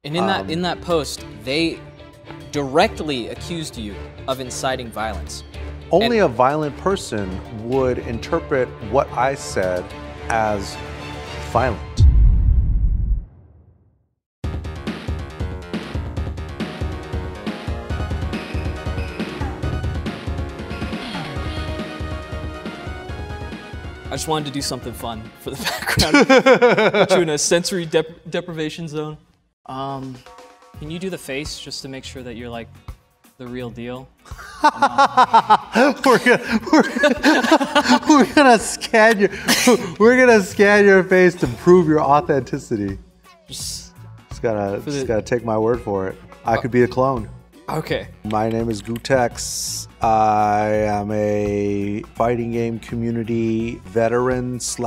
And in that post, they directly accused you of inciting violence. Only a violent person would interpret what I said as violent. I just wanted to do something fun for the background. Put you in a sensory deprivation zone. Can you do the face just to make sure that you're like the real deal? We're gonna scan your face to prove your authenticity. Just gotta take my word for it. I could be a clone. Okay. My name is Gootecks. I am a fighting game community veteran /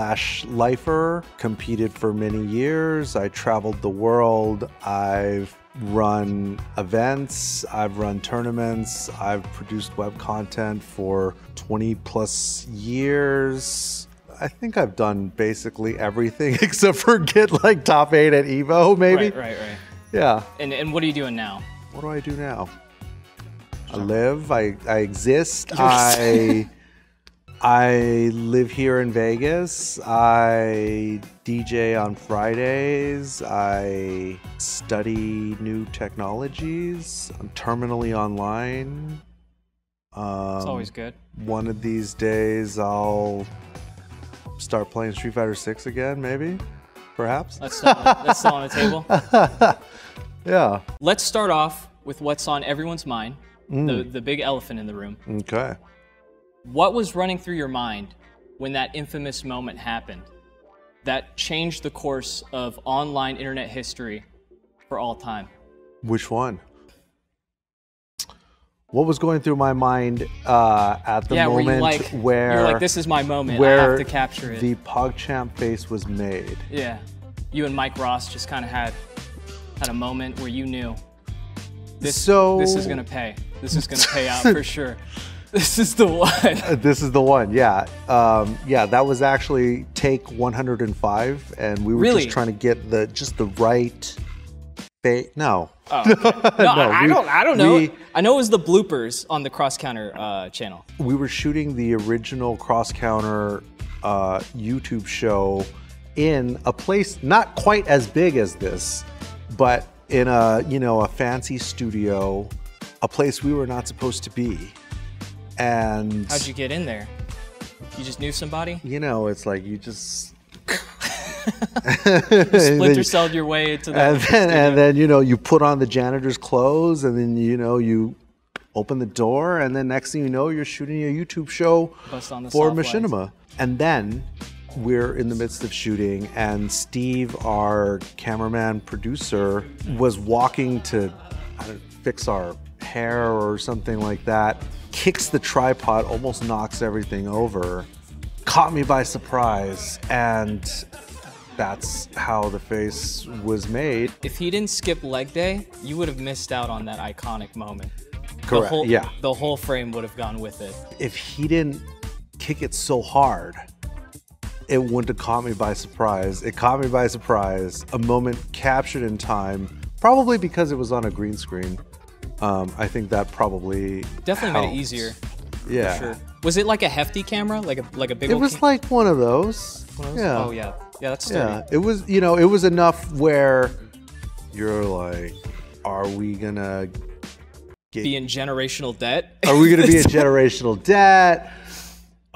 lifer. Competed for many years. I traveled the world. I've run events. I've run tournaments. I've produced web content for 20+ years. I think I've done basically everything except for get like top 8 at Evo, maybe. Right. Yeah. And what are you doing now? What do I do now? I live, I exist, I live here in Vegas, I DJ on Fridays, I study new technologies, I'm terminally online. It's always good. One of these days I'll start playing Street Fighter 6 again, maybe, perhaps. That's still on the table. Yeah. Let's start off with what's on everyone's mind, the big elephant in the room. Okay. What was running through your mind when that infamous moment happened that changed the course of online internet history for all time? Which one? What was going through my mind at the moment where you're like, this is my moment, I have to capture it. The PogChamp face was made. Yeah. You and Mike Ross just kind of had a moment where you knew this is gonna pay. This is gonna pay out for sure. This is the one. This is the one, yeah. Yeah, that was actually take 105, and we were just trying to get just the right face. No. Oh, okay. No, I don't know. I know it was the bloopers on the Cross Counter channel. We were shooting the original Cross Counter YouTube show in a place not quite as big as this, but in a fancy studio, a place we were not supposed to be. And how'd you get in there? You just knew somebody? You know, it's like you just splinter celled your way into the and then you put on the janitor's clothes, and then you open the door, and then next thing you know, you're shooting a YouTube show for Machinima. And then we're in the midst of shooting, and Steve, our cameraman producer, was walking to fix our hair or something like that, kicks the tripod, almost knocks everything over, caught me by surprise, and that's how the face was made. If he didn't skip leg day, you would have missed out on that iconic moment. Correct, yeah. The whole frame would have gone with it. If he didn't kick it so hard, it wouldn't have caught me by surprise. It caught me by surprise, a moment captured in time, probably because it was on a green screen. I think that probably definitely helped. made it easier. Yeah. For sure. Was it like a hefty camera, like a big? It was like one of those. Yeah. Oh yeah. Yeah, that's sturdy. Yeah. It was it was enough where you're like, are we gonna be in generational debt? Are we gonna be in generational debt?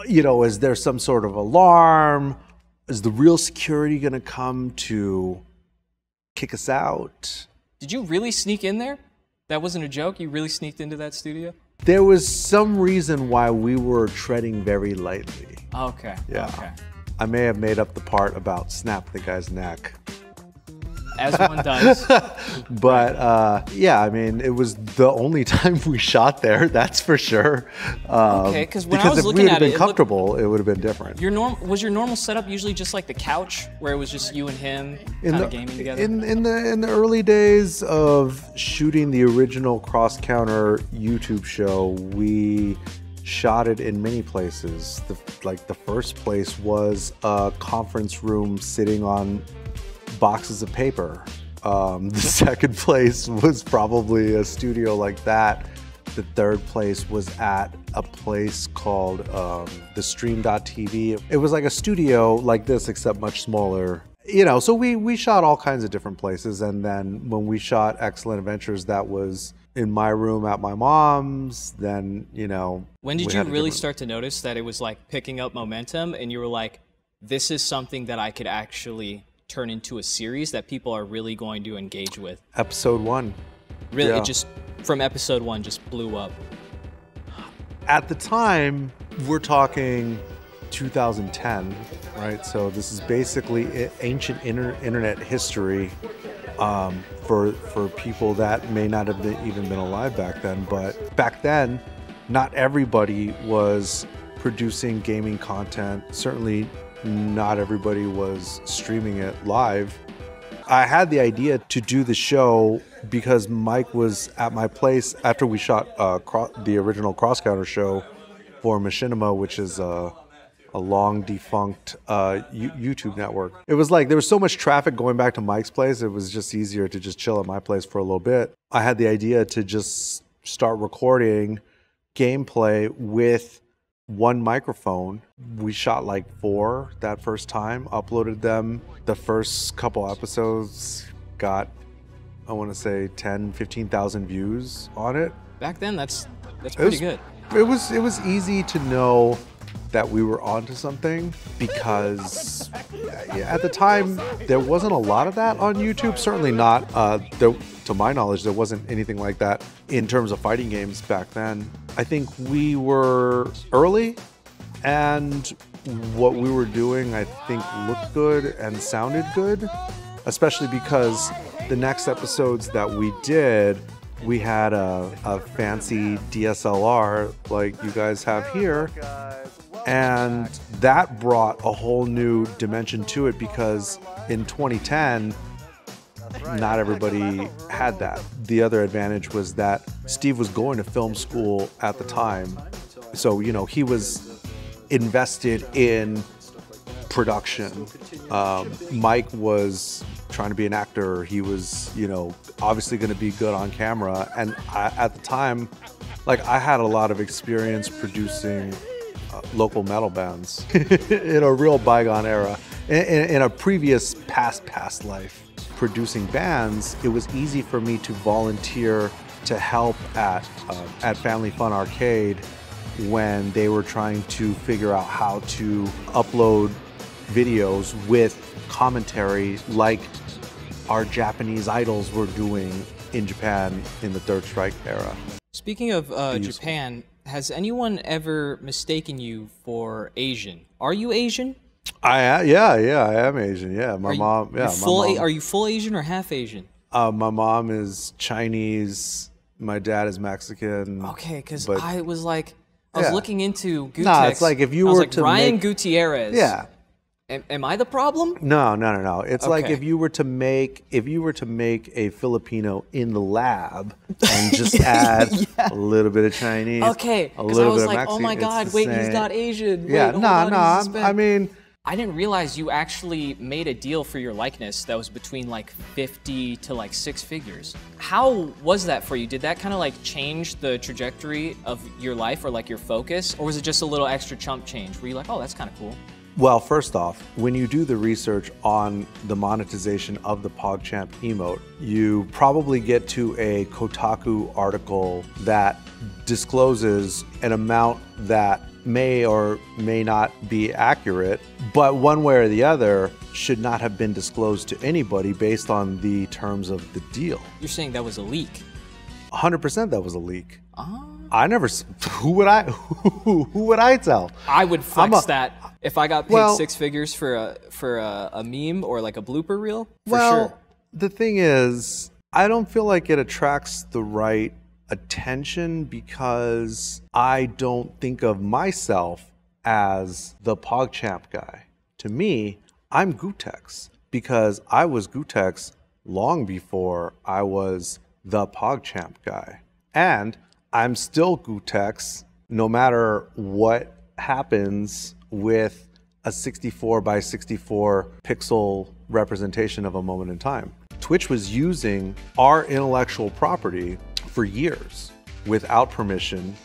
Is there some sort of alarm? Is the real security gonna come to kick us out? Did you really sneak in there? That wasn't a joke? You really sneaked into that studio? There was some reason why we were treading very lightly. Okay. Yeah. Okay. I may have made up the part about snap the guy's neck. As one does. But yeah, I mean, it was the only time we shot there, that's for sure. Okay, because when I was looking at it, it would have been comfortable, it would have been different. Was your normal setup usually just like the couch, where it was just you and him kind of gaming together? In the early days of shooting the original Cross Counter YouTube show, we shot it in many places. The first place was a conference room sitting on boxes of paper. The second place was probably a studio like that. The third place was at a place called the Stream.tv. It was like a studio like this, except much smaller. You know, so we shot all kinds of different places. And then when we shot Excellent Adventures, that was in my room at my mom's. Then, you know. When did you really start to notice that it was like picking up momentum and you were like, this is something that I could actually turn into a series that people are really going to engage with? Episode 1. Really, yeah. It just, from episode 1, just blew up. At the time, we're talking 2010, right? So this is basically ancient internet history for people that may not have even been alive back then. But back then, not everybody was producing gaming content. Certainly not everybody was streaming it live. I had the idea to do the show because Mike was at my place after we shot the original Cross Counter show for Machinima, which is a long defunct YouTube network. It was like there was so much traffic going back to Mike's place, it was just easier to just chill at my place for a little bit. I had the idea to just start recording gameplay with one microphone. We shot like 4 that first time, uploaded them. The first couple episodes got, I want to say 10, 15,000 views on it. Back then, that's pretty good. It was easy to know that we were onto something because at the time there wasn't a lot of that on YouTube. Certainly not, to my knowledge, there wasn't anything like that in terms of fighting games back then. I think we were early, and what we were doing, I think, looked good and sounded good, especially because the next episodes that we did, we had a fancy DSLR like you guys have here, and that brought a whole new dimension to it because in 2010, not everybody had that. The other advantage was that Steve was going to film school at the time, so you know he was invested in production. Mike was trying to be an actor. He was, you know, obviously going to be good on camera. And at the time, like, I had a lot of experience producing local metal bands in a real bygone era. In a previous past life, producing bands, it was easy for me to volunteer to help at Family Fun Arcade when they were trying to figure out how to upload videos with commentary like our Japanese idols were doing in Japan in the Third Strike era. Speaking of Japan, has anyone ever mistaken you for Asian? Are you Asian? Yeah, I am Asian. Yeah, my mom. Yeah, Are you full Asian or half Asian? My mom is Chinese. My dad is Mexican. Okay, because I was like, I was looking into Gootecks. No, it's like if you were to Ryan Gutierrez. Yeah. Am I the problem? No. It's like if you were to make a Filipino in the lab and just add a little bit of Chinese, okay, a little bit of Mexican. Mexican. Oh my God, wait, he's not Asian. Yeah, wait, I mean, I didn't realize you actually made a deal for your likeness that was between like 50 to like 6 figures. How was that for you? Did that kind of like change the trajectory of your life or like your focus? Or was it just a little extra chump change? Were you like, oh, that's kind of cool? Well, first off, when you do the research on the monetization of the PogChamp emote, you probably get to a Kotaku article that discloses an amount that may or may not be accurate, but one way or the other should not have been disclosed to anybody based on the terms of the deal. You're saying that was a leak? 100% that was a leak. Oh. I never. Who would I tell? I would flex that if I got paid 6 figures for a meme or like a blooper reel. For sure. The thing is, I don't feel like it attracts the right attention because I don't think of myself as the PogChamp guy. To me, I'm Gootecks because I was Gootecks long before I was the PogChamp guy. And I'm still Gootecks no matter what happens with a 64 by 64 pixel representation of a moment in time. Twitch was using our intellectual property for years without permission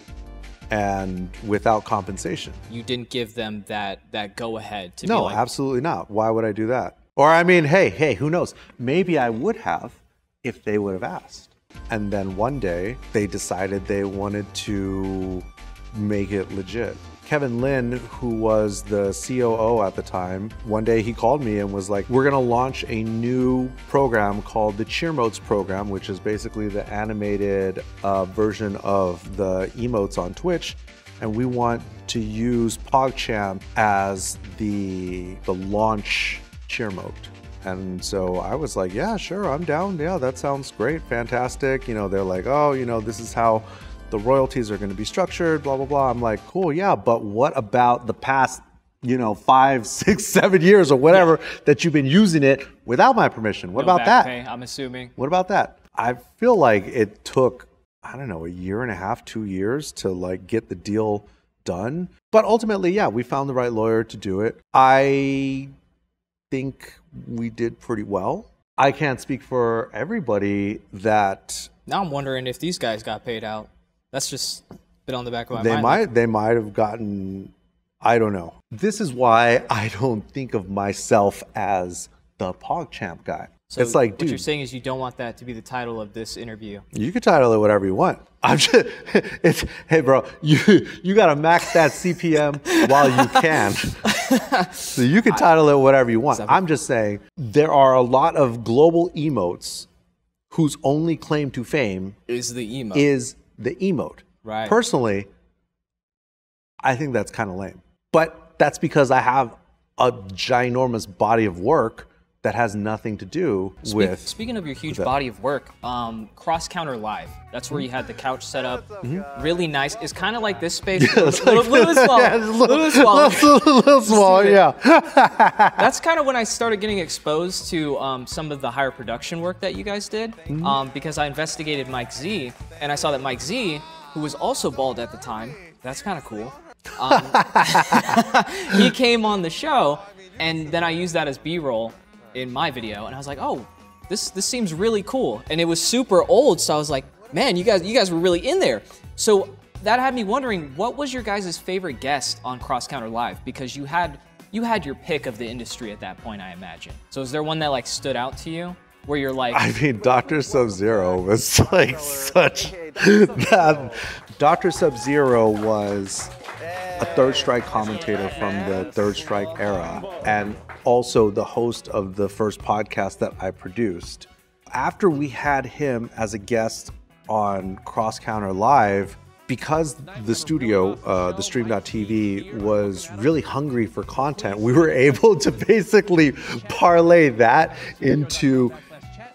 and without compensation. You didn't give them that go ahead to No, be like, absolutely not. Why would I do that? Or I mean, hey, who knows? Maybe I would have if they would have asked. And then one day they decided they wanted to make it legit. Kevin Lin, who was the COO at the time, one day he called me and was like, we're gonna launch a new program called the Cheermotes program, which is basically the animated version of the emotes on Twitch. And we want to use PogChamp as the launch Cheermote. And so I was like, yeah, sure, I'm down. Yeah, that sounds great, fantastic. You know, they're like, oh, you know, this is how the royalties are going to be structured, blah, blah, blah. I'm like, cool, yeah, but what about the past, 5, 6, 7 years or whatever that you've been using it without my permission? What about that? Pay, I'm assuming. What about that? I feel like it took, I don't know, a year and a half, 2 years to like get the deal done. But ultimately, yeah, we found the right lawyer to do it. I think we did pretty well. I can't speak for everybody that... Now I'm wondering if these guys got paid out. That's just been on the back of my mind. They might have gotten, I don't know. This is why I don't think of myself as the PogChamp guy. So it's like, what dude, you're saying is you don't want that to be the title of this interview. You can title it whatever you want. I'm just, hey bro, you gotta max that CPM while you can. So you can title it whatever you want. I'm just saying there are a lot of global emotes whose only claim to fame is the emote. Right. Personally, I think that's kind of lame. But that's because I have a ginormous body of work that has nothing to do with... Speaking of your huge body of work, Cross Counter Live, that's where you had the couch set up. Really nice. It's kind of like this space. Yeah, little small. Yeah, little small, yeah. That's kind of when I started getting exposed to some of the higher production work that you guys did, because I investigated Mike Z, and I saw that Mike Z, who was also bald at the time, that's kind of cool, he came on the show, and then I used that as B-roll in my video, and I was like, oh, this seems really cool. And it was super old, so I was like, man, you guys were really in there. So that had me wondering, what was your guys' favorite guest on Cross Counter Live? Because you had your pick of the industry at that point, I imagine. So is there one that like stood out to you, where you're like... I mean, Dr. Sub-Zero was like such... Dr. Sub-Zero was a Third Strike commentator from the Third Strike era, and also the host of the first podcast that I produced. After we had him as a guest on Cross Counter Live, because the studio, the Stream.tv, was really hungry for content, we were able to basically parlay that into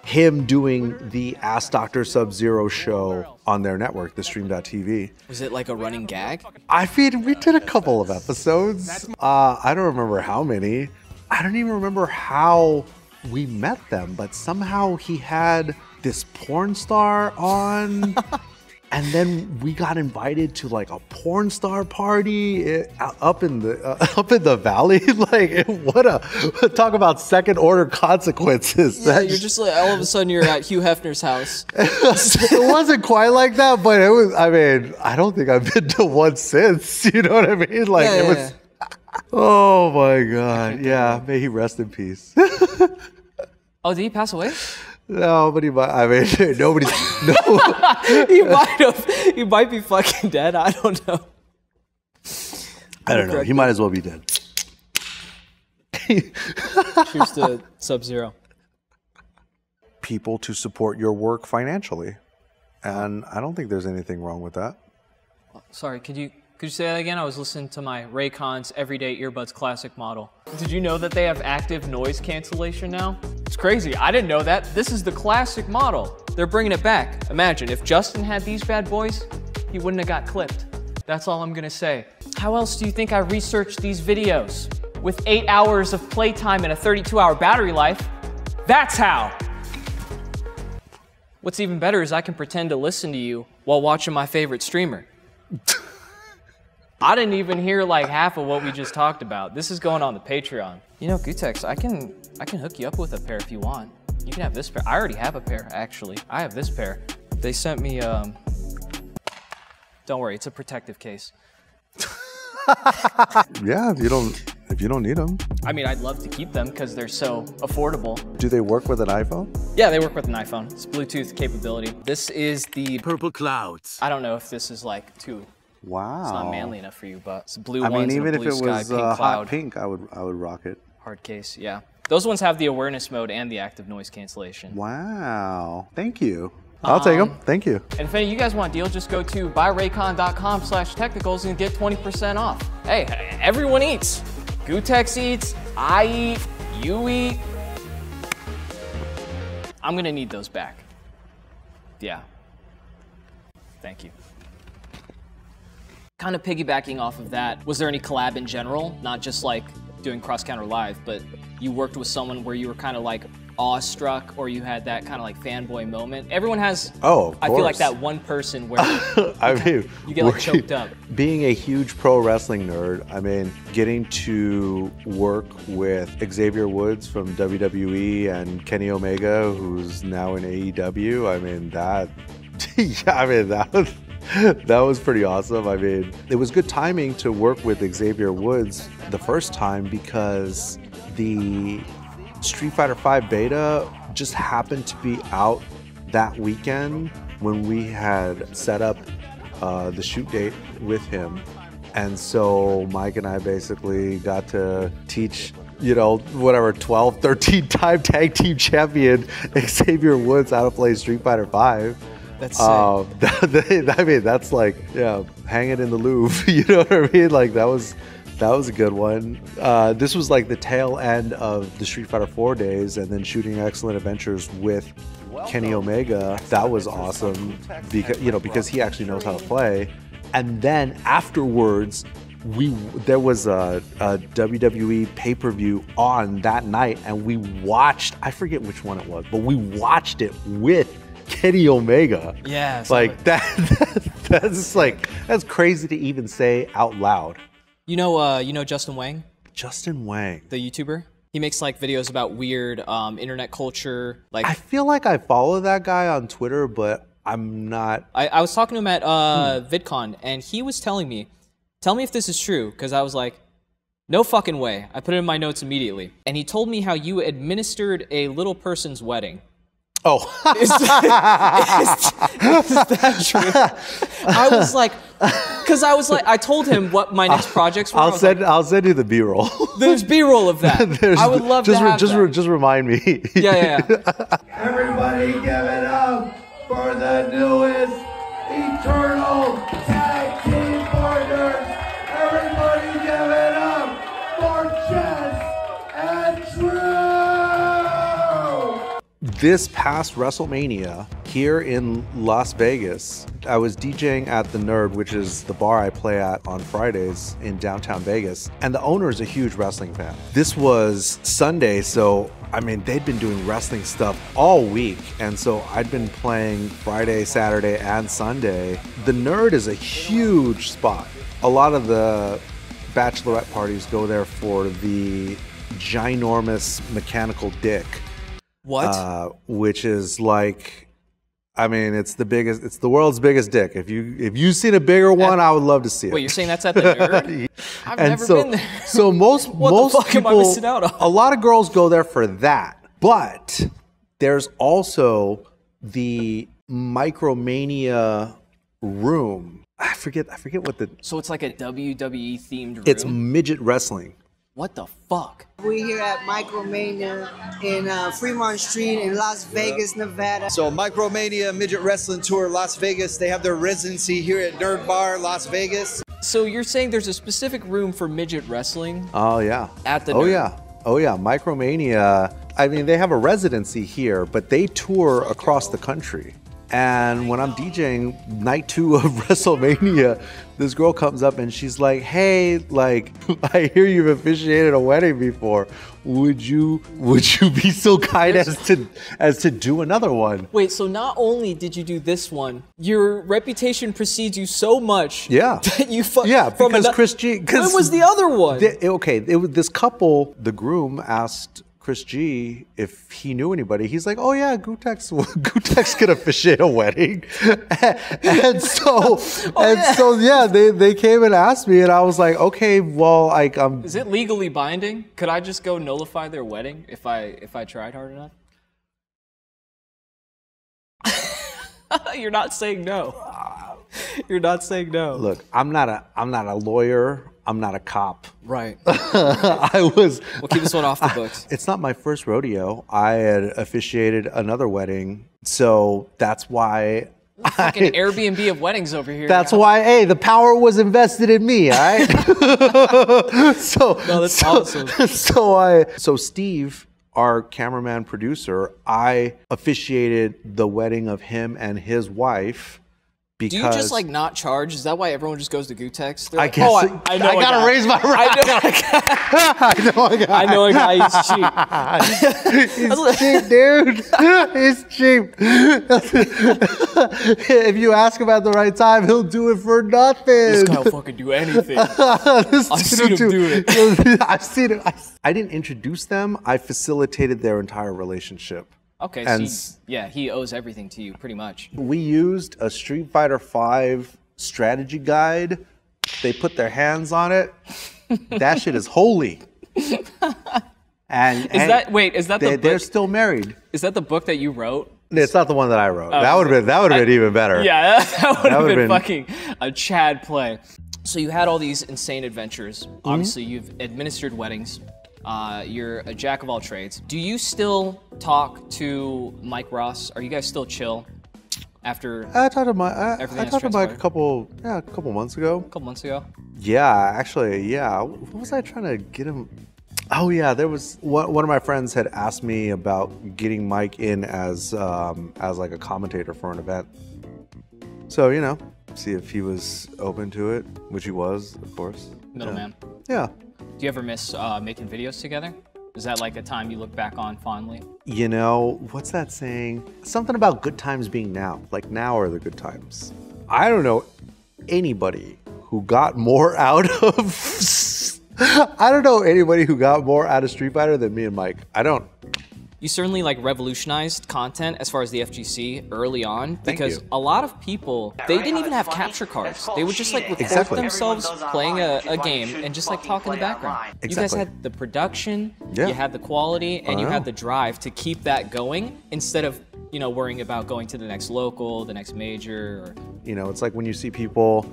him doing the Ask Dr. Sub-Zero show on their network, the Stream.tv. Was it like a running gag? I mean, we did a couple of episodes. I don't remember how many. I don't even remember how we met them, but somehow he had this porn star on, and then we got invited to like a porn star party up in the valley. Like, talk about second order consequences. Yeah, you're just like, all of a sudden you're at Hugh Hefner's house. It wasn't quite like that, but it was. I mean, I don't think I've been to one since. You know what I mean? Like, yeah, it was. Yeah. Oh my God! Yeah, may he rest in peace. Oh, did he pass away? No, but he might. I mean, nobody's. No. He might be fucking dead. I don't know. I don't know. He might as well be dead. Cheers to Sub-Zero. People to support your work financially, and I don't think there's anything wrong with that. Sorry, could you say that again? I was listening to my Raycon's Everyday Earbuds Classic model. Did you know that they have active noise cancellation now? It's crazy. I didn't know that. This is the classic model. They're bringing it back. Imagine if Justin had these bad boys, he wouldn't have got clipped. That's all I'm gonna say. How else do you think I researched these videos? With 8 hours of playtime and a 32-hour battery life, that's how. What's even better is I can pretend to listen to you while watching my favorite streamer. I didn't even hear like half of what we just talked about. This is going on the Patreon. You know, Gootecks, I can hook you up with a pair if you want. You can have this pair. I already have a pair, actually. I have this pair. They sent me, don't worry, it's a protective case. Yeah, if you don't need them. I mean, I'd love to keep them because they're so affordable. Do they work with an iPhone? Yeah, they work with an iPhone. It's Bluetooth capability. This is the purple clouds. I don't know if this is like too. Wow. It's not manly enough for you, but it's blue I ones. mean, even and a blue if it was sky, pink cloud. hot pink, I would rock it. Hard case, yeah. Those ones have the awareness mode and the active noise cancellation. Wow. Thank you. I'll take them. Thank you. And if any of you guys want a deal, just go to buyraycon.com/technicals and get 20% off. Hey, everyone eats. Gootecks eats, I eat, you eat. I'm gonna need those back. Yeah. Thank you. Kind of piggybacking off of that, was there any collab in general? Not just like doing Cross Counter Live, but you worked with someone where you were kind of like awestruck, or you had that kind of like fanboy moment? Everyone has, of I feel like that one person where I mean, you get like choked up. Being a huge pro wrestling nerd, I mean, getting to work with Xavier Woods from WWE and Kenny Omega, who's now in AEW, I mean, that, yeah, I mean, that was pretty awesome. I mean, it was good timing to work with Xavier Woods the first time because the Street Fighter V beta just happened to be out that weekend when we had set up the shoot date with him. And so Mike and I basically got to teach, you know, whatever, 12, 13-time tag team champion Xavier Woods how to play Street Fighter V. That's sick. I mean, that's like, yeah, hang it in the Louvre. You know what I mean? Like, that was a good one. This was like the tail end of the Street Fighter 4 days, and then shooting Excellent Adventures with Kenny Omega. That was awesome because he actually knows how to play. And then afterwards, there was a WWE pay-per-view on that night, and we watched, I forget which one it was, but we watched it with Kenny Omega. Yeah. Like that's like, that's crazy to even say out loud. You know Justin Wang? Justin Wang. The YouTuber? He makes like videos about weird internet culture. Like, I feel like I follow that guy on Twitter, but I'm not. I was talking to him at VidCon, and he was telling me, tell me if this is true, because I was like, no fucking way. I put it in my notes immediately. And he told me how you administered a little person's wedding. Oh. Is that true? I was like, I told him what my next projects were. I'll send you the B-roll. There's B-roll of that. I would love to have that. Just remind me. Yeah. Everybody give it up for the newest eternal tag team partners. Everybody give it up for Chess and Drew. This past WrestleMania here in Las Vegas, I was DJing at the Nerd, which is the bar I play at on Fridays in downtown Vegas, and the owner is a huge wrestling fan. This was Sunday, so I mean, they'd been doing wrestling stuff all week, and so I'd been playing Friday, Saturday, and Sunday. The Nerd is a huge spot. A lot of the bachelorette parties go there for the ginormous mechanical dick. What? Which is like, I mean, it's the world's biggest dick. If you've seen a bigger one, I would love to see it. Wait, you're saying that's at the Nerd? I've never been there. So most the fuck people, am I missing out on? A lot of girls go there for that. But there's also the Micromania room. I forget what the. So it's like a WWE themed room? It's midget wrestling. What the fuck? We're here at Micromania in Fremont Street in Las Vegas, Nevada. So Micromania Midget Wrestling Tour Las Vegas, they have their residency here at Nerd Bar Las Vegas. So you're saying there's a specific room for midget wrestling? Oh yeah. At the Nerd? Oh yeah. Micromania, I mean, they have a residency here, but they tour across the country. And when I'm DJing night 2 of WrestleMania, this girl comes up and she's like, hey, like, I hear you've officiated a wedding before. Would you be so kind as to do another one? Wait, so not only did you do this one, your reputation precedes you so much. Yeah. That you because Chris G. When was the other one? This couple, the groom asked Chris G if he knew anybody. He's like, oh yeah, Gootecks could officiate a wedding. and so yeah, they came and asked me, and I was like, okay, well, like, Is it legally binding? Could I just go nullify their wedding if I tried hard enough? You're not saying no. You're not saying no. Look, I'm not a lawyer. I'm not a cop. Right. We'll keep this one off the books. It's not my first rodeo. I had officiated another wedding, so that's why. Fucking Airbnb of weddings over here. That's why. Hey, the power was invested in me. All right. That's awesome. So Steve, our cameraman producer, I officiated the wedding of him and his wife. Because do you just like not charge? Is that why everyone just goes to Gootecks? I guess. I gotta raise my rent. I know a guy. He's cheap. He's cheap, dude. He's cheap. If you ask him at the right time, he'll do it for nothing. This guy will fucking do anything. I've seen him do it. I've seen it. I didn't introduce them. I facilitated their entire relationship. Okay, so he owes everything to you, pretty much. We used a Street Fighter V strategy guide. They put their hands on it. That shit is holy. And is that the book? They're still married. Is that the book that you wrote? It's not the one that I wrote. That would have been even better. Yeah, that would have been fucking a Chad play. So you had all these insane adventures. Obviously, you've administered weddings. You're a jack of all trades. Do you still talk to Mike Ross? Are you guys still chill after? I talked to Mike a couple months ago. A couple months ago. Yeah, actually, yeah. What was I trying to get him? Oh yeah, there was one of my friends had asked me about getting Mike in as like a commentator for an event. So see if he was open to it, which he was, of course. Middleman. Yeah. Do you ever miss making videos together? Is that like a time you look back on fondly? What's that saying? Something about good times being now. Like now are the good times. I don't know anybody who got more out of Street Fighter than me and Mike. I don't. You certainly like revolutionized content as far as the FGC early on, because a lot of people, they didn't even have capture cards. They would just like record themselves playing a game and just like talk in the background. You guys had the production, you had the quality, and you had the drive to keep that going instead of, worrying about going to the next local, the next major. It's like when you see people,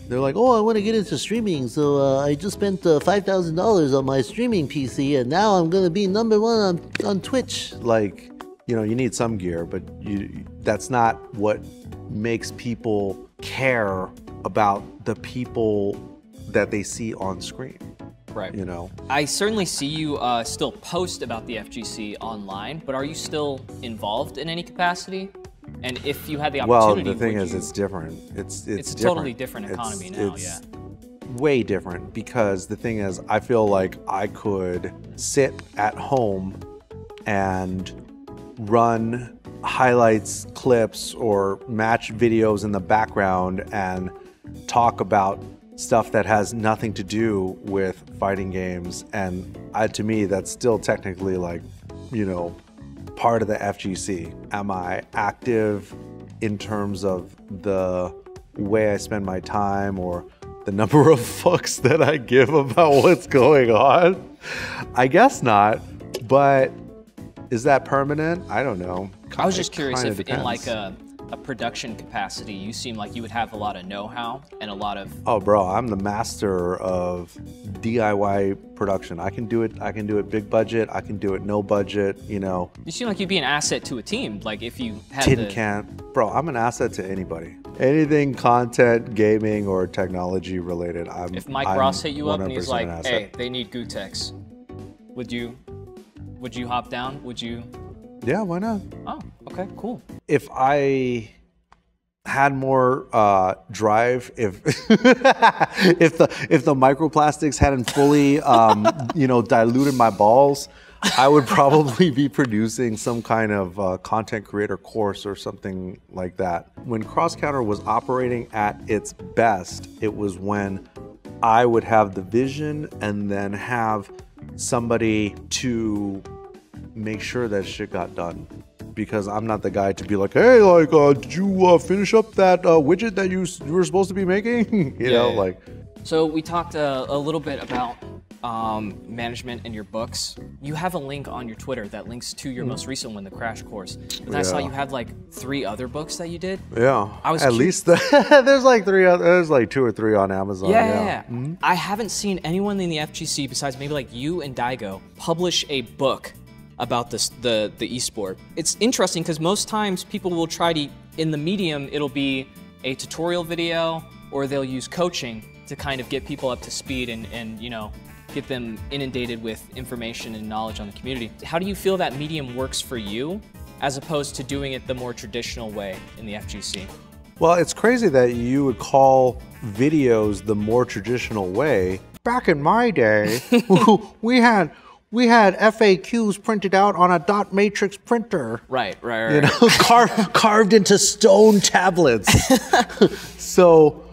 they're like, oh, I want to get into streaming, so I just spent $5,000 on my streaming PC, and now I'm going to be #1 on Twitch. Like, you need some gear, but that's not what makes people care about the people that they see on screen. Right. I certainly see you still post about the FGC online, but are you still involved in any capacity? And if you had the opportunity, well, the thing is, it's different. It's a totally different economy now. It's way different, because the thing is, I feel like I could sit at home and run highlights, clips, or match videos in the background and talk about stuff that has nothing to do with fighting games. And to me, that's still technically like, part of the FGC. Am I active in terms of the way I spend my time or the number of fucks that I give about what's going on? I guess not, but is that permanent? I don't know. I was just curious if in like a production capacity, you seem like you would have a lot of know-how and a lot of... Oh, bro, I'm the master of DIY production. I can do it big budget. I can do it no budget, You seem like you'd be an asset to a team, like if you had Tin can. Bro, I'm an asset to anybody. Anything content, gaming, or technology related, If Mike Ross hit you up and he's like, hey, they need Gootecks, would you hop down? Would you... Yeah, why not? Oh, okay, cool. If I had more drive, if the microplastics hadn't fully diluted my balls, I would probably be producing some kind of content creator course or something like that. When Cross Counter was operating at its best, it was when I would have the vision and then have somebody to make sure that shit got done. Because I'm not the guy to be like, hey, like, did you finish up that widget that you were supposed to be making? you know, like. So we talked a little bit about management and your books. You have a link on your Twitter that links to your most recent one, the Crash Course. And I saw you had like 3 other books that you did. Yeah, at least there's like 3. There's like 2 or 3 on Amazon. Yeah. Mm-hmm. I haven't seen anyone in the FGC besides maybe like you and Daigo publish a book about this the esport. It's interesting because most times people will try to, in the medium, it'll be a tutorial video or they'll use coaching to kind of get people up to speed and you know, get them inundated with information and knowledge on the community. How do you feel that medium works for you as opposed to doing it the more traditional way in the FGC? Well, it's crazy that you would call videos the more traditional way. Back in my day, we had FAQs printed out on a dot matrix printer. Right. You know, carved into stone tablets. So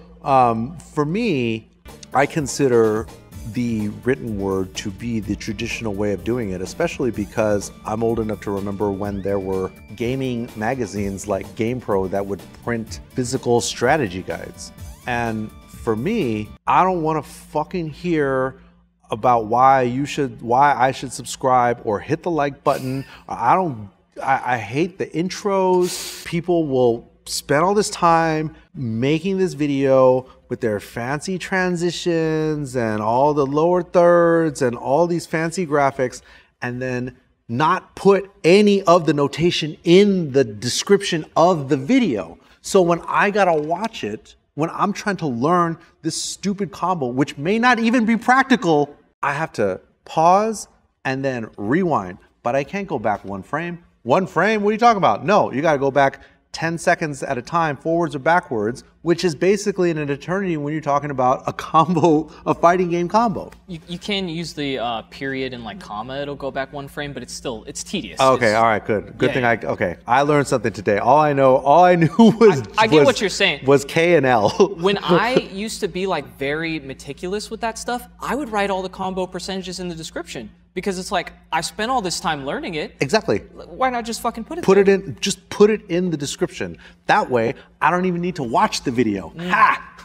for me, I consider the written word to be the traditional way of doing it, especially because I'm old enough to remember when there were gaming magazines like GamePro that would print physical strategy guides. And for me, I don't want to fucking hear about why I should subscribe or hit the like button. I hate the intros. People will spend all this time making this video with their fancy transitions and all the lower thirds and all these fancy graphics, and then not put any of the notation in the description of the video. So when I gotta watch it, when I'm trying to learn this stupid combo, which may not even be practical, I have to pause and then rewind. But I can't go back 1 frame. 1 frame? What are you talking about? No, you gotta go back 10 seconds at a time, forwards or backwards, which is basically an eternity when you're talking about a combo, a fighting game combo. You can use the period and like comma, it'll go back 1 frame, but it's tedious. Okay, all right, good. Good thing I learned something today. All I knew was I get what you're saying. Was K and L. When I used to be like very meticulous with that stuff, I would write all the combo percentages in the description. Because it's like, I spent all this time learning it. Exactly. Why not just fucking put it just put it in the description. That way, I don't even need to watch the video. Ha!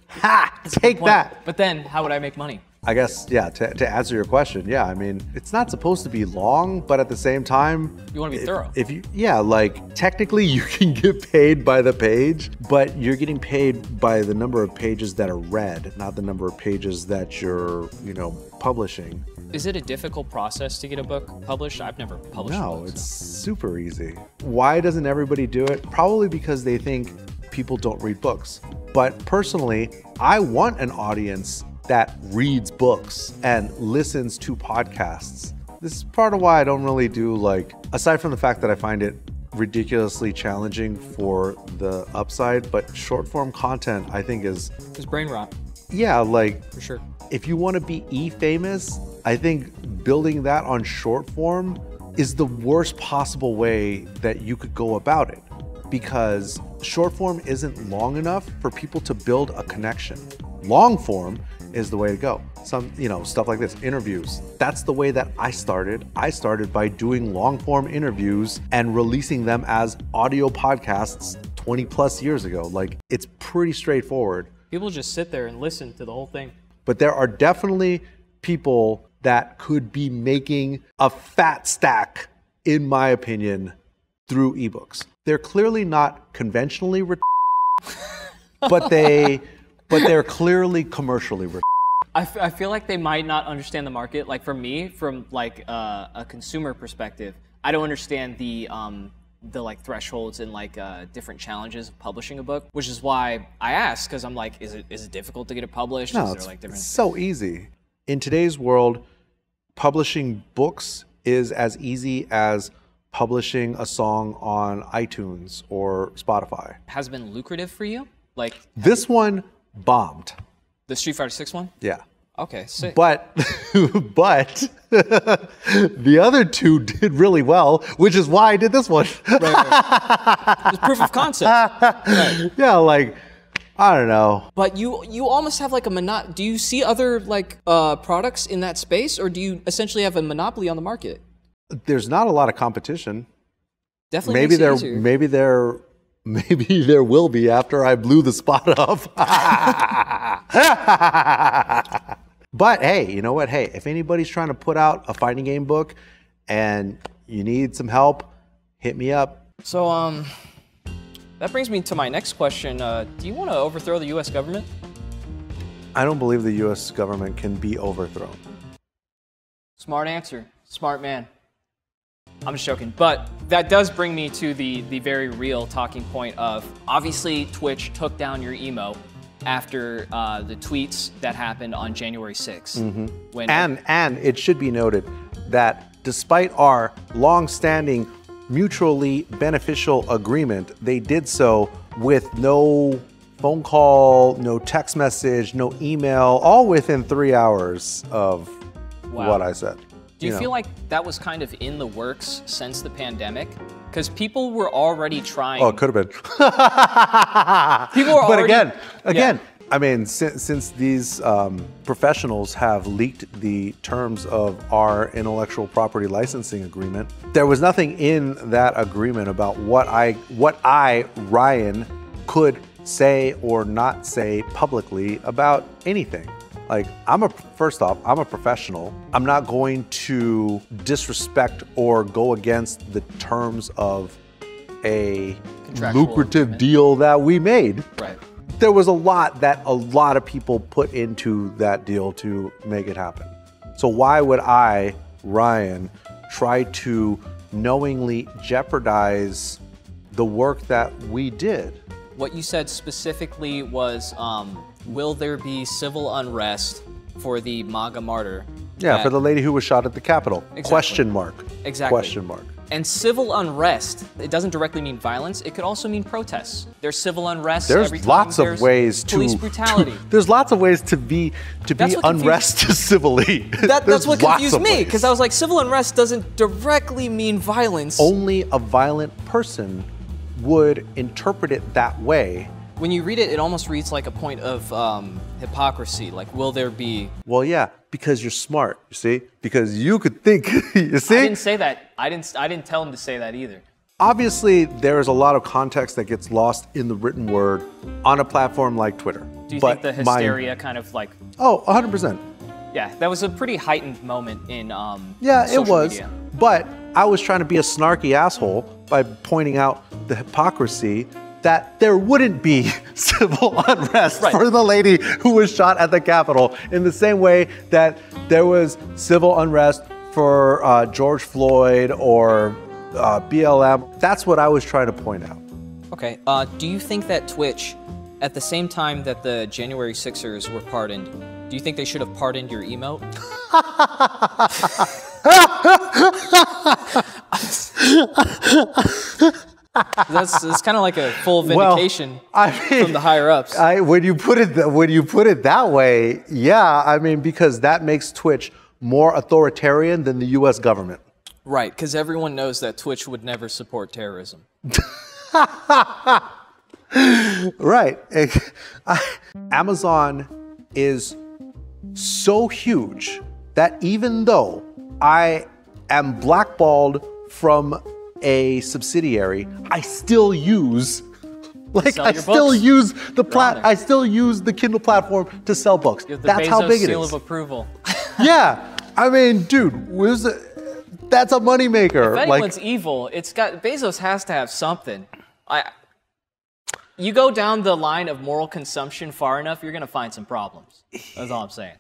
Ha! Take that. But then, how would I make money? I guess, yeah, to answer your question, yeah, I mean, it's not supposed to be long, but at the same time, you want to be thorough. Like, technically you can get paid by the page, but you're getting paid by the number of pages that are read, not the number of pages that you're, publishing. Is it a difficult process to get a book published? I've never published a book. No, it's super easy. Why doesn't everybody do it? Probably because they think people don't read books. But personally, I want an audience that reads books and listens to podcasts. This is part of why I don't really do, aside from the fact that I find it ridiculously challenging for the upside, but short form content I think is brain rot. Yeah, for sure. If you want to be famous, I think building that on short form is the worst possible way that you could go about it, because short form isn't long enough for people to build a connection. Long form is the way to go. Some, stuff like this, interviews. That's the way that I started. I started by doing long form interviews and releasing them as audio podcasts 20 plus years ago. It's pretty straightforward. People just sit there and listen to the whole thing. But there are definitely people that could be making a fat stack, in my opinion, through ebooks. They're clearly not conventionally but they're clearly commercially I feel like they might not understand the market. Like for me, from a consumer perspective, I don't understand the thresholds and different challenges of publishing a book, which is why I asked, because I'm like, is it difficult to get it published? No, it's so easy. In today's world, publishing books is as easy as publishing a song on iTunes or Spotify. Has it been lucrative for you? This one bombed. The Street Fighter 6 one? Yeah. Okay, sick. But the other 2 did really well, which is why I did this one. Right. It's proof of concept. Right. Yeah, I don't know. But you almost have a monopoly. Do you see other products in that space, or do you essentially have a monopoly on the market? There's not a lot of competition. Definitely maybe there, easier. maybe there will be after I blew the spot up. But hey, you know what? Hey, if anybody's trying to put out a fighting game book and you need some help, hit me up. So that brings me to my next question. Do you want to overthrow the U.S. government? I don't believe the U.S. government can be overthrown. Smart answer. Smart man. I'm just joking. But that does bring me to the very real talking point of, obviously, Twitch took down your emote after the tweets that happened on January 6th. Mm-hmm. And it should be noted that despite our long-standing mutually beneficial agreement, they did so with no phone call, no text message, no email, all within 3 hours of what I said. Do you feel like that was kind of in the works since the pandemic? Because people were already trying. Oh, it could have been. People were already. But again, I mean, since these professionals have leaked the terms of our intellectual property licensing agreement, there was nothing in that agreement about what I, Ryan, could say or not say publicly about anything. Like, first off, I'm a professional. I'm not going to disrespect or go against the terms of a lucrative deal that we made. Right. There was a lot that a lot of people put into that deal to make it happen. So why would I, Ryan, try to knowingly jeopardize the work that we did? What you said specifically was, will there be civil unrest for the MAGA martyr? Yeah, for the lady who was shot at the Capitol. Exactly. Question mark. Exactly. Question mark. And civil unrest, it doesn't directly mean violence. It could also mean protests. There's civil unrest there's every time lots there's of ways police brutality. There's lots of ways to be unrest civilly. That's what confused me, because I was like, civil unrest doesn't directly mean violence. Only a violent person would interpret it that way. When you read it, it almost reads like a point of hypocrisy. Like, will there be? Well, yeah, because you're smart, you see? Because you could think, you see? I didn't say that. I didn't tell him to say that either. Obviously, there is a lot of context that gets lost in the written word on a platform like Twitter. Do you think the hysteria kind of like... Oh, 100%. Yeah, that was a pretty heightened moment in yeah, social it was. media. But I was trying to be a snarky asshole by pointing out the hypocrisy that there wouldn't be civil unrest for the lady who was shot at the Capitol, in the same way that there was civil unrest for George Floyd or BLM. That's what I was trying to point out. Okay, do you think that Twitch, at the same time that the January 6ers were pardoned, do you think they should have pardoned your emote? It's kind of like a full vindication from the higher ups. When you put it that way, yeah, I mean, because that makes Twitch more authoritarian than the U.S. government. Right, because everyone knows that Twitch would never support terrorism. Right. Amazon is so huge that even though I am blackballed from a subsidiary, I still use I still use the Kindle platform to sell books. That's how big it is. Seal of approval. Yeah, I mean, dude, that's a moneymaker. If anyone's evil, Bezos has to have something. You go down the line of moral consumption far enough, you're gonna find some problems. That's all I'm saying.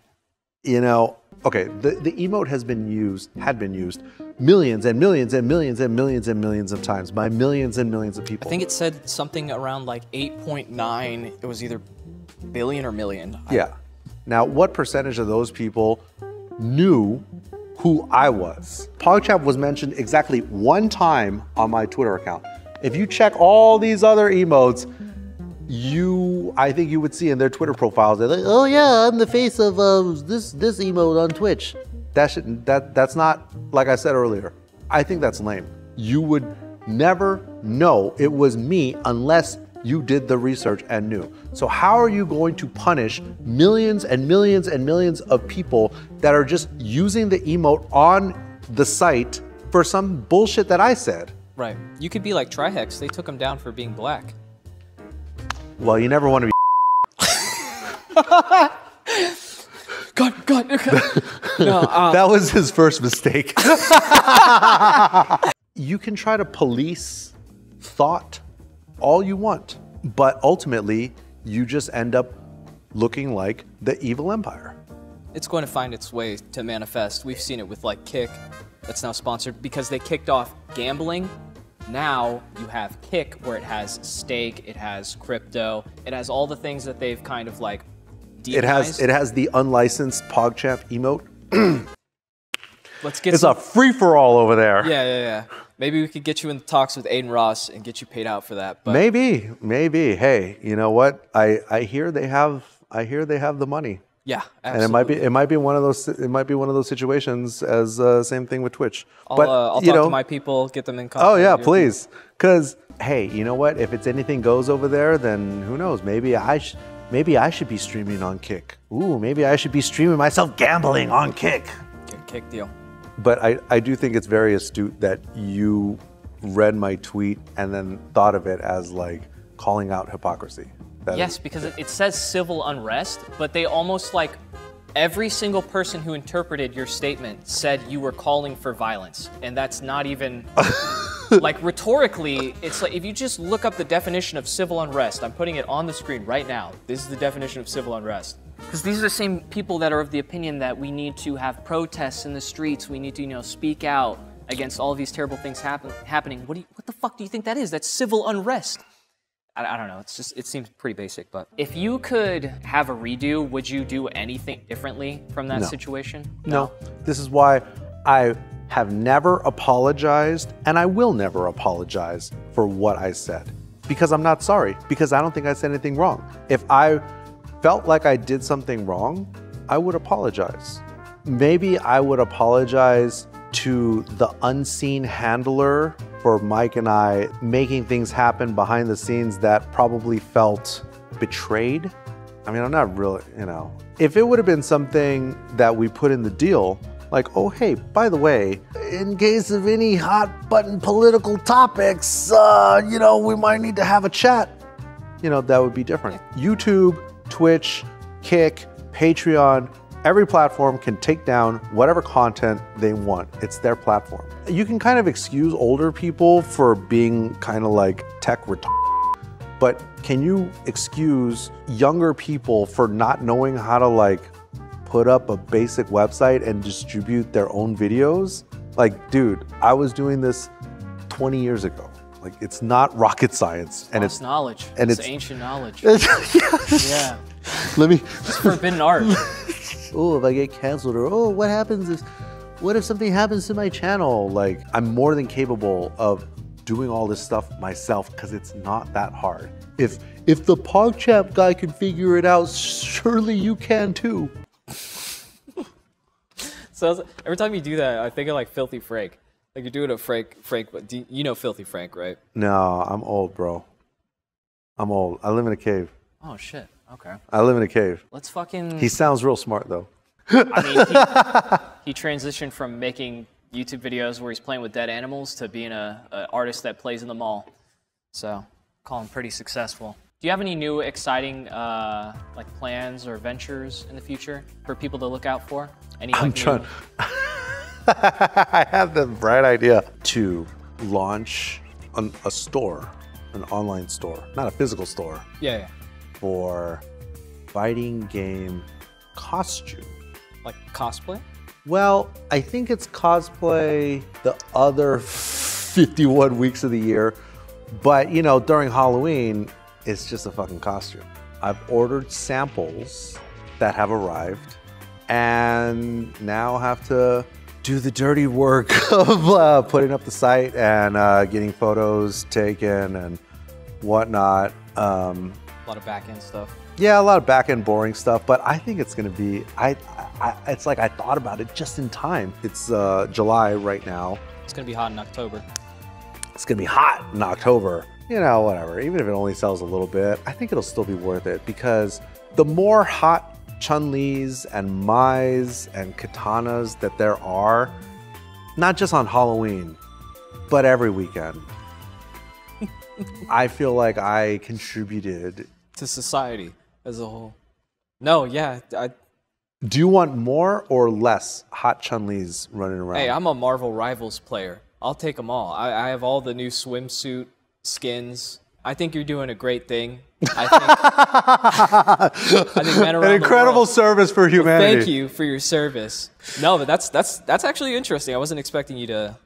You know, okay, the emote had been used millions and millions and millions and millions and millions of times by millions and millions of people. I think it said something around like 8.9. It was either billion or million. Yeah. Now, what percentage of those people knew who I was? PogChamp was mentioned exactly one time on my Twitter account. If you check all these other emotes, I think you would see in their Twitter profiles, they're like, oh yeah, I'm the face of this emote on Twitch. That's not, like I said earlier, I think that's lame. You would never know it was me unless you did the research and knew. So how are you going to punish millions and millions and millions of people that are just using the emote on the site for some bullshit that I said. Right. You could be like Trihex. They took him down for being black. Well, you never want to be. God. No, that was his first mistake. You can try to police thought all you want, but ultimately, you just end up looking like the evil empire. It's going to find its way to manifest. We've seen it with like Kick, that's now sponsored because they kicked off gambling. Now you have Kick, where it has stake, it has crypto, it has all the things that they've kind of like demonized. It has the unlicensed PogChamp emote. Let's get it's a free-for-all over there. Yeah. Maybe we could get you in talks with Aiden Ross and get you paid out for that. But maybe. Hey, you know what? I hear they have the money. Yeah, And absolutely. it might be one of those situations as same thing with Twitch. I'll but talk to my people, get them in contact. Oh yeah, please. Because hey, you know what? If it's anything goes over there, then who knows? Maybe I should be streaming on Kick. Ooh, maybe I should be streaming myself gambling on Kick. Get a Kick deal. But I do think it's very astute that you read my tweet and then thought of it as like calling out hypocrisy. Yes, because it says civil unrest, but they almost like every single person who interpreted your statement said you were calling for violence. And that's not even, like rhetorically, it's like if you just look up the definition of civil unrest, I'm putting it on the screen right now. This is the definition of civil unrest. Because these are the same people that are of the opinion that we need to have protests in the streets, we need to, speak out against all of these terrible things happening. What the fuck do you think that is? That's civil unrest. I don't know, it seems pretty basic, but if you could have a redo, would you do anything differently from that situation? No. This is why I have never apologized, and I will never apologize for what I said. Because I'm not sorry, because I don't think I said anything wrong. If I felt like I did something wrong, I would apologize. Maybe I would apologize to the unseen handler for Mike and I making things happen behind the scenes that probably felt betrayed. I mean, I'm not really, If it would have been something that we put in the deal, like, oh, hey, by the way, in case of any hot button political topics, we might need to have a chat. That would be different. YouTube, Twitch, Kick, Patreon, every platform can take down whatever content they want. It's their platform. You can kind of excuse older people for being kind of like tech retarded, but can you excuse younger people for not knowing how to like put up a basic website and distribute their own videos? Like, dude, I was doing this 20 years ago. Like, it's not rocket science. And it's knowledge. And it's ancient knowledge. Yeah. It's forbidden art. Oh, if I get canceled, or what if something happens to my channel? Like, I'm more than capable of doing all this stuff myself because it's not that hard. If the PogChamp guy can figure it out, surely you can too. So every time you do that, I think of like Filthy Frank. Like you're doing a Frank, but you know Filthy Frank, right? No, I'm old, bro. I'm old. I live in a cave. Oh shit. Okay. I live in a cave. Let's fucking... He sounds real smart, though. I mean, he transitioned from making YouTube videos where he's playing with dead animals to being an artist that plays in the mall. So, call him pretty successul. Do you have any new exciting like plans or ventures in the future for people to look out for? I'm trying... I have the bright idea to launch a store, an online store, not a physical store. Yeah. For fighting game costume. Like cosplay? Well, I think it's cosplay the other 51 weeks of the year, but during Halloween, it's just a fucking costume. I've ordered samples that have arrived and now have to do the dirty work of putting up the site and getting photos taken and whatnot. A lot of back-end stuff. Yeah, a lot of back-end boring stuff, but I think it's gonna be, it's like I thought about it just in time. It's July right now. It's gonna be hot in October. It's gonna be hot in October. Whatever, even if it only sells a little bit, I think it'll still be worth it because the more hot Chun-Li's and Mai's and Katanas that there are, not just on Halloween, but every weekend. I feel like I contributed to society as a whole. No, yeah. Do you want more or less hot Chun-Li's running around? Hey, I'm a Marvel Rivals player. I'll take them all. I have all the new swimsuit skins. I think you're doing a great thing. I think men around an incredible the world, service for humanity. Well, thank you for your service. No, but that's actually interesting. I wasn't expecting you to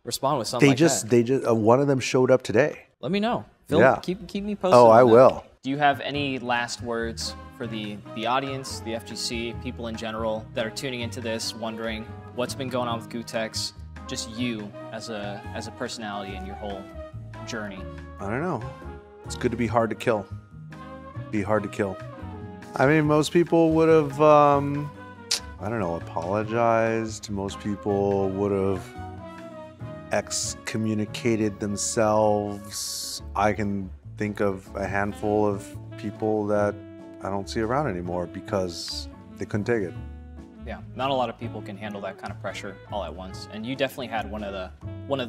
respond with something that. One of them showed up today. Let me know. Phil, yeah. Keep me posted. Oh, I will. Do you have any last words for the audience, the FGC, people in general that are tuning into this, wondering what's been going on with Gootecks? Just you as a personality and your whole journey. I don't know. It's good to be hard to kill. Be hard to kill. I mean, most people would have, I don't know, apologized. Most people would have excommunicated themselves. I can think of a handful of people that I don't see around anymore because they couldn't take it. Yeah, not a lot of people can handle that kind of pressure all at once, and you definitely had one of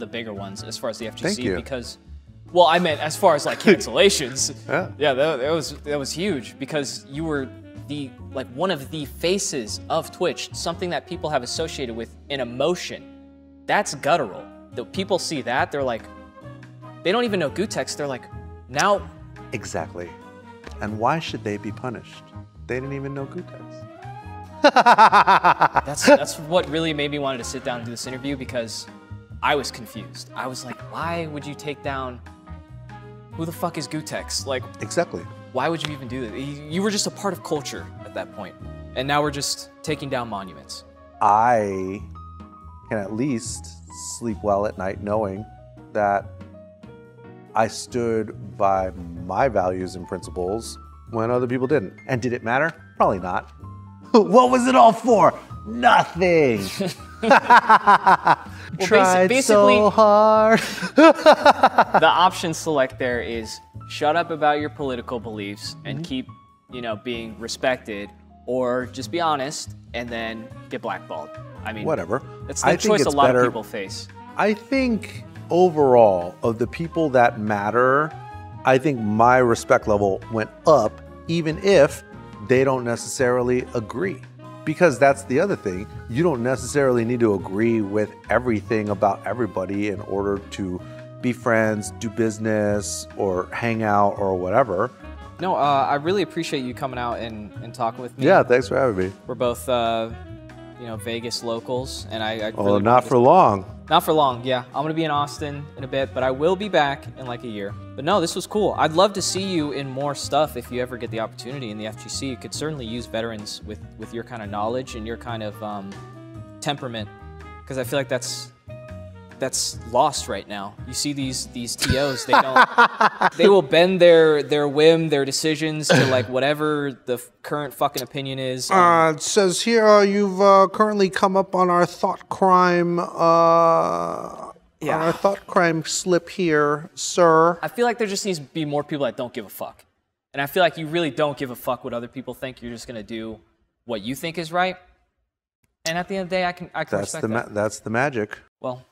the bigger ones as far as the FGC. Thank you. Because, well, I meant as far as like cancellations. Yeah, that was huge because you were one of the faces of Twitch, something that people have associated with an emotion. That's guttural. The people see that, they're like, they don't even know Gootecks. They're like, now. Exactly. And why should they be punished? They didn't even know Gootecks. That's what really made me wanted to sit down and do this interview, because I was confused. I was like, why would you take down, who the fuck is Gootecks? Like, exactly. Why would you even do that? You were just a part of culture at that point, and now we're just taking down monuments. I can at least sleep well at night knowing that I stood by my values and principles when other people didn't. And did it matter? Probably not. What was it all for? Nothing. Tried basically, so hard. The option select there is shut up about your political beliefs and keep, being respected, or just be honest and then get blackballed. I mean, whatever. That's the choice a lot of people face. I think overall, of the people that matter, I think my respect level went up, even if they don't necessarily agree. Because that's the other thing. You don't necessarily need to agree with everything about everybody in order to be friends, do business, or hang out, or whatever. No, I really appreciate you coming out and talking with me. Yeah, thanks for having me. We're both, Vegas locals, and I really not for long. Not for long, yeah. I'm gonna be in Austin in a bit, but I will be back in like a year. But no, this was cool. I'd love to see you in more stuff if you ever get the opportunity in the FGC. You could certainly use veterans with your kind of knowledge and your kind of temperament, because I feel like that's lost right now. You see these TOs, they will bend their whim, their decisions to like whatever the current fucking opinion is. It says here you've currently come up on our thought crime our thought crime slip here, sir. I feel like there just needs to be more people that don't give a fuck. And I feel like you really don't give a fuck what other people think. You're just gonna do what you think is right. And at the end of the day, I can respect that. That's the magic. Well,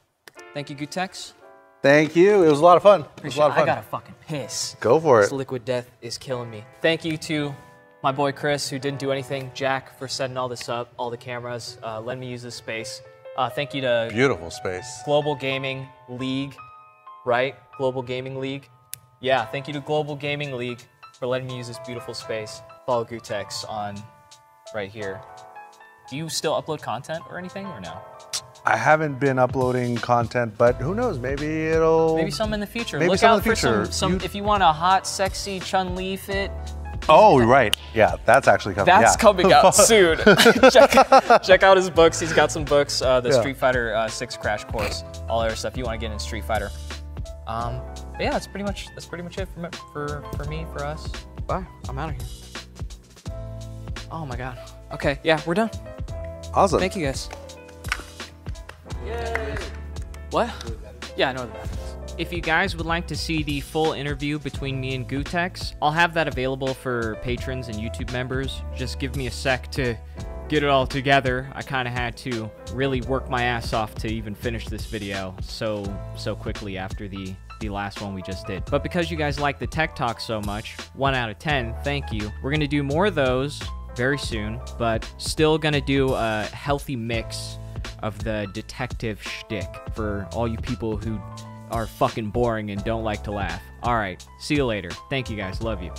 thank you, Gootecks. Thank you. It was a lot of fun. I gotta fucking piss. Go for it. This liquid death is killing me. Thank you to my boy Chris, who didn't do anything. Jack for setting all this up, all the cameras, letting me use this space. Thank you to beautiful space. Global Gaming League, right? Global Gaming League. Yeah, thank you to Global Gaming League for letting me use this beautiful space. Follow Gootecks on right here. Do you still upload content or anything, or no? I haven't been uploading content, but who knows? Maybe some in the future. Maybe Look some out in the future. For some if you want a hot, sexy Chun-Li fit. Oh, right. Yeah, that's actually coming. That's coming out soon. check out his books. He's got some books. The Street Fighter 6 Crash Course, all other stuff. You want to get in Street Fighter. But yeah, that's pretty much it for me, for us. Bye. I'm out of here. Oh my god. Okay. Yeah, we're done. Awesome. Thank you guys. Yay. What? Yeah, I know the bathrooms. If you guys would like to see the full interview between me and Gootecks, I'll have that available for patrons and YouTube members. Just give me a sec to get it all together. I kind of had to really work my ass off to even finish this video so quickly after the last one we just did. But because you guys like the tech talk so much, 1 out of 10, thank you. We're gonna do more of those very soon, but still gonna do a healthy mix of the detective shtick for all you people who are fucking boring and don't like to laugh. All right, see you later. Thank you guys, love you.